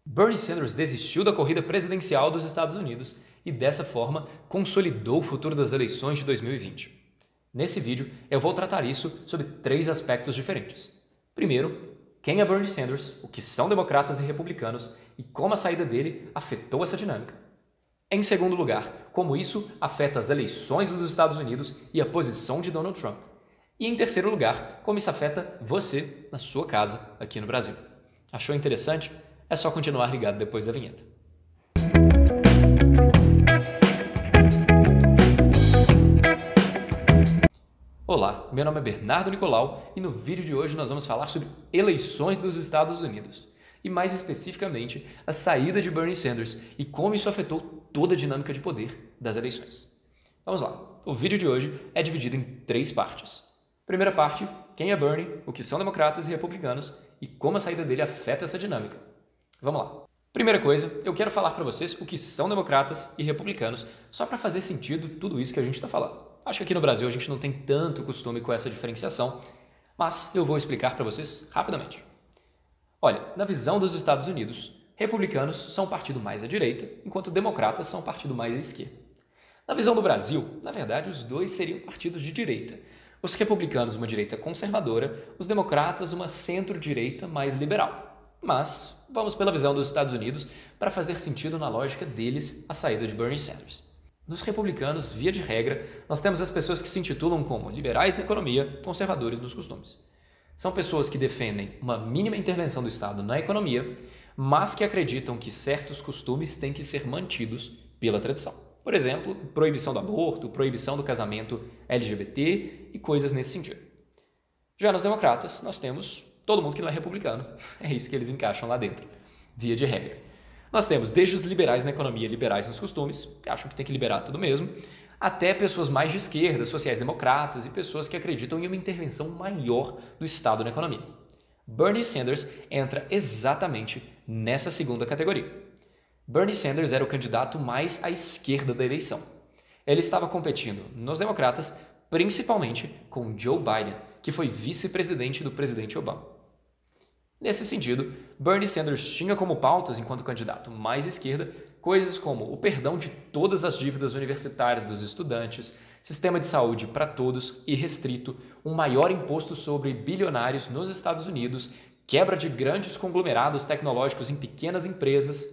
Bernie Sanders desistiu da corrida presidencial dos Estados Unidos e, dessa forma, consolidou o futuro das eleições de 2020. Nesse vídeo, eu vou tratar isso sobre 3 aspectos diferentes. Primeiro, quem é Bernie Sanders, o que são democratas e republicanos e como a saída dele afetou essa dinâmica. Em segundo lugar, como isso afeta as eleições dos Estados Unidos e a posição de Donald Trump. E em terceiro lugar, como isso afeta você na sua casa aqui no Brasil. Achou interessante? É só continuar ligado depois da vinheta. Olá, meu nome é Bernardo Nicolau e no vídeo de hoje nós vamos falar sobre eleições dos Estados Unidos e, mais especificamente, a saída de Bernie Sanders e como isso afetou toda a dinâmica de poder das eleições. Vamos lá, o vídeo de hoje é dividido em 3 partes. Primeira parte, quem é Bernie, o que são democratas e republicanos e como a saída dele afeta essa dinâmica. Vamos lá. Primeira coisa, eu quero falar para vocês o que são democratas e republicanos, só para fazer sentido tudo isso que a gente está falando. Acho que aqui no Brasil a gente não tem tanto costume com essa diferenciação, mas eu vou explicar para vocês rapidamente. Olha, na visão dos Estados Unidos, republicanos são o partido mais à direita, enquanto democratas são o partido mais à esquerda. Na visão do Brasil, na verdade, os dois seriam partidos de direita. Os republicanos uma direita conservadora, os democratas uma centro-direita mais liberal. Mas vamos pela visão dos Estados Unidos para fazer sentido na lógica deles a saída de Bernie Sanders. Nos republicanos, via de regra, nós temos as pessoas que se intitulam como liberais na economia, conservadores nos costumes. São pessoas que defendem uma mínima intervenção do Estado na economia, mas que acreditam que certos costumes têm que ser mantidos pela tradição. Por exemplo, proibição do aborto, proibição do casamento LGBT e coisas nesse sentido. Já nos democratas, nós temos todo mundo que não é republicano. É isso que eles encaixam lá dentro, via de regra. Nós temos desde os liberais na economia e liberais nos costumes, que acham que tem que liberar tudo mesmo, até pessoas mais de esquerda, sociais-democratas e pessoas que acreditam em uma intervenção maior do Estado na economia. Bernie Sanders entra exatamente nessa segunda categoria. Bernie Sanders era o candidato mais à esquerda da eleição. Ele estava competindo nos democratas, principalmente com Joe Biden, que foi vice-presidente do presidente Obama. Nesse sentido, Bernie Sanders tinha como pautas, enquanto candidato mais à esquerda, coisas como o perdão de todas as dívidas universitárias dos estudantes, sistema de saúde para todos e restrito, um maior imposto sobre bilionários nos Estados Unidos, quebra de grandes conglomerados tecnológicos em pequenas empresas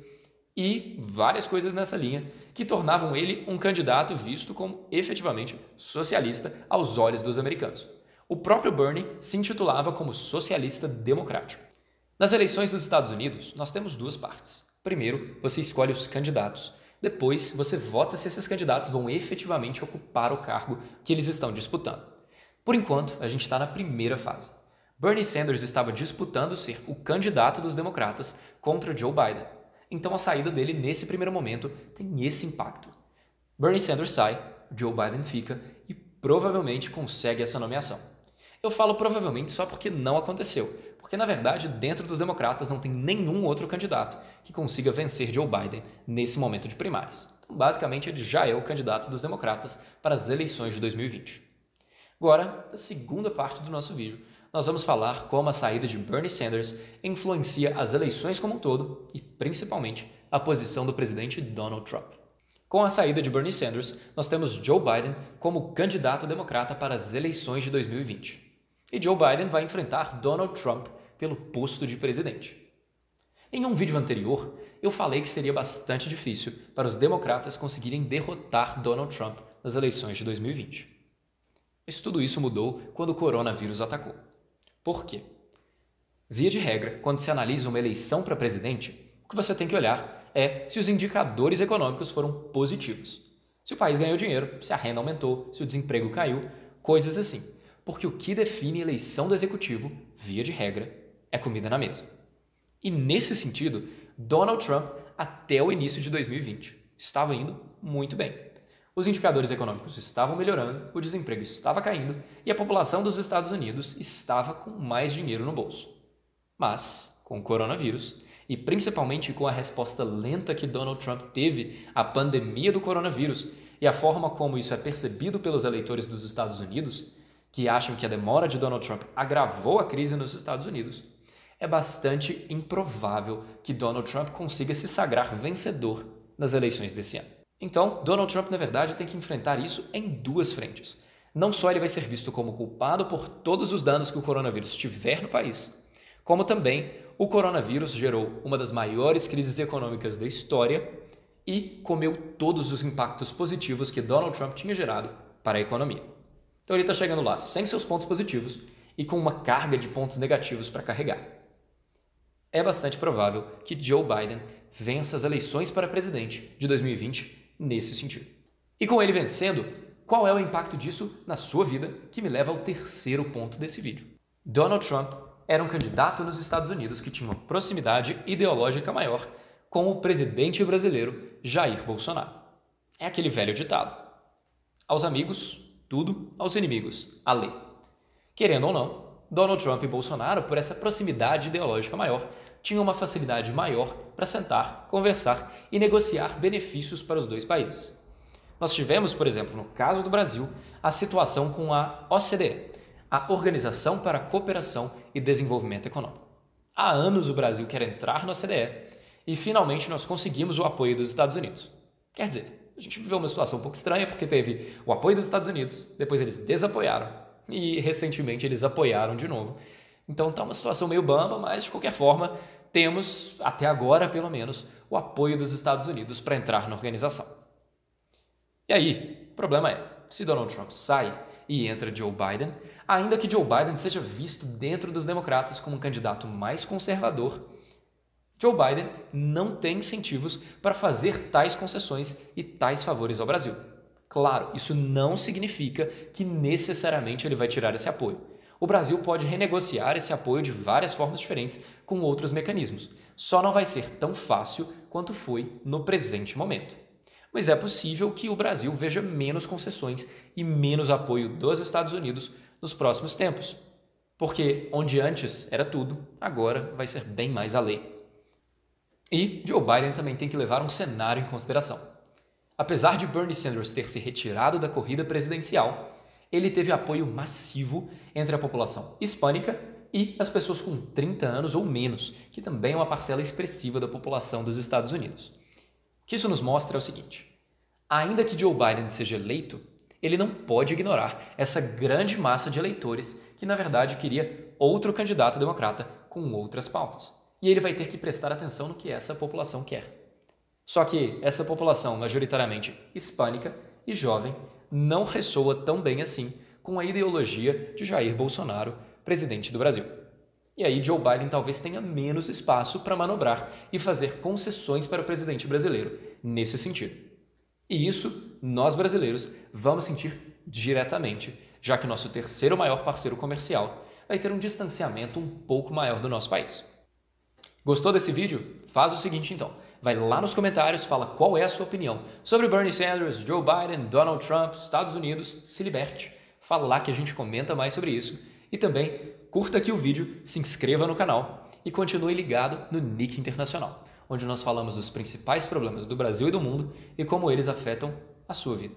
e várias coisas nessa linha que tornavam ele um candidato visto como efetivamente socialista aos olhos dos americanos. O próprio Bernie se intitulava como socialista democrático. Nas eleições dos Estados Unidos, nós temos 2 partes. Primeiro, você escolhe os candidatos. Depois, você vota se esses candidatos vão efetivamente ocupar o cargo que eles estão disputando. Por enquanto, a gente está na primeira fase. Bernie Sanders estava disputando ser o candidato dos democratas contra Joe Biden. Então, a saída dele nesse primeiro momento tem esse impacto. Bernie Sanders sai, Joe Biden fica e provavelmente consegue essa nomeação. Eu falo provavelmente só porque não aconteceu, porque na verdade dentro dos democratas não tem nenhum outro candidato que consiga vencer Joe Biden nesse momento de primárias. Então, basicamente, ele já é o candidato dos democratas para as eleições de 2020. Agora, na segunda parte do nosso vídeo, nós vamos falar como a saída de Bernie Sanders influencia as eleições como um todo e, principalmente, a posição do presidente Donald Trump. Com a saída de Bernie Sanders, nós temos Joe Biden como candidato democrata para as eleições de 2020. E Joe Biden vai enfrentar Donald Trump pelo posto de presidente. Em um vídeo anterior, eu falei que seria bastante difícil para os democratas conseguirem derrotar Donald Trump nas eleições de 2020. Mas tudo isso mudou quando o coronavírus atacou. Por quê? Via de regra, quando se analisa uma eleição para presidente, o que você tem que olhar é se os indicadores econômicos foram positivos. Se o país ganhou dinheiro, se a renda aumentou, se o desemprego caiu, coisas assim. Porque o que define a eleição do executivo, via de regra, é comida na mesa. E nesse sentido, Donald Trump, até o início de 2020, estava indo muito bem. Os indicadores econômicos estavam melhorando, o desemprego estava caindo e a população dos Estados Unidos estava com mais dinheiro no bolso. Mas, com o coronavírus, e principalmente com a resposta lenta que Donald Trump teve à pandemia do coronavírus e a forma como isso é percebido pelos eleitores dos Estados Unidos, que acham que a demora de Donald Trump agravou a crise nos Estados Unidos, é bastante improvável que Donald Trump consiga se sagrar vencedor nas eleições desse ano. Então, Donald Trump, na verdade, tem que enfrentar isso em duas frentes. Não só ele vai ser visto como culpado por todos os danos que o coronavírus tiver no país, como também o coronavírus gerou uma das maiores crises econômicas da história e comeu todos os impactos positivos que Donald Trump tinha gerado para a economia. Então ele está chegando lá sem seus pontos positivos e com uma carga de pontos negativos para carregar. É bastante provável que Joe Biden vença as eleições para presidente de 2020 nesse sentido. E com ele vencendo, qual é o impacto disso na sua vida, que me leva ao terceiro ponto desse vídeo. Donald Trump era um candidato nos Estados Unidos que tinha uma proximidade ideológica maior com o presidente brasileiro Jair Bolsonaro. É aquele velho ditado: aos amigos, tudo, aos inimigos, a lei. Querendo ou não, Donald Trump e Bolsonaro, por essa proximidade ideológica maior, tinham uma facilidade maior para sentar, conversar e negociar benefícios para os dois países. Nós tivemos, por exemplo, no caso do Brasil, a situação com a OCDE, a Organização para a Cooperação e Desenvolvimento Econômico. Há anos o Brasil quer entrar na OCDE e finalmente nós conseguimos o apoio dos Estados Unidos. Quer dizer, a gente viveu uma situação um pouco estranha porque teve o apoio dos Estados Unidos, depois eles desapoiaram e recentemente eles apoiaram de novo. Então está uma situação meio bamba, mas de qualquer forma temos, até agora pelo menos, o apoio dos Estados Unidos para entrar na organização. E aí, o problema é, se Donald Trump sai e entra Joe Biden, ainda que Joe Biden seja visto dentro dos democratas como um candidato mais conservador, Joe Biden não tem incentivos para fazer tais concessões e tais favores ao Brasil. Claro, isso não significa que necessariamente ele vai tirar esse apoio. O Brasil pode renegociar esse apoio de várias formas diferentes com outros mecanismos. Só não vai ser tão fácil quanto foi no presente momento. Mas é possível que o Brasil veja menos concessões e menos apoio dos Estados Unidos nos próximos tempos. Porque onde antes era tudo, agora vai ser bem mais a lei. E Joe Biden também tem que levar um cenário em consideração. Apesar de Bernie Sanders ter se retirado da corrida presidencial, ele teve apoio massivo entre a população hispânica e as pessoas com 30 anos ou menos, que também é uma parcela expressiva da população dos Estados Unidos. O que isso nos mostra é o seguinte: ainda que Joe Biden seja eleito, ele não pode ignorar essa grande massa de eleitores que, na verdade, queria outro candidato democrata com outras pautas. E ele vai ter que prestar atenção no que essa população quer. Só que essa população majoritariamente hispânica e jovem não ressoa tão bem assim com a ideologia de Jair Bolsonaro, presidente do Brasil. E aí Joe Biden talvez tenha menos espaço para manobrar e fazer concessões para o presidente brasileiro nesse sentido. E isso nós brasileiros vamos sentir diretamente, já que o nosso terceiro maior parceiro comercial vai ter um distanciamento um pouco maior do nosso país. Gostou desse vídeo? Faz o seguinte então, vai lá nos comentários, fala qual é a sua opinião sobre Bernie Sanders, Joe Biden, Donald Trump, Estados Unidos, se liberte. Fala lá que a gente comenta mais sobre isso. E também curta aqui o vídeo, se inscreva no canal e continue ligado no Nick Internacional, onde nós falamos dos principais problemas do Brasil e do mundo e como eles afetam a sua vida.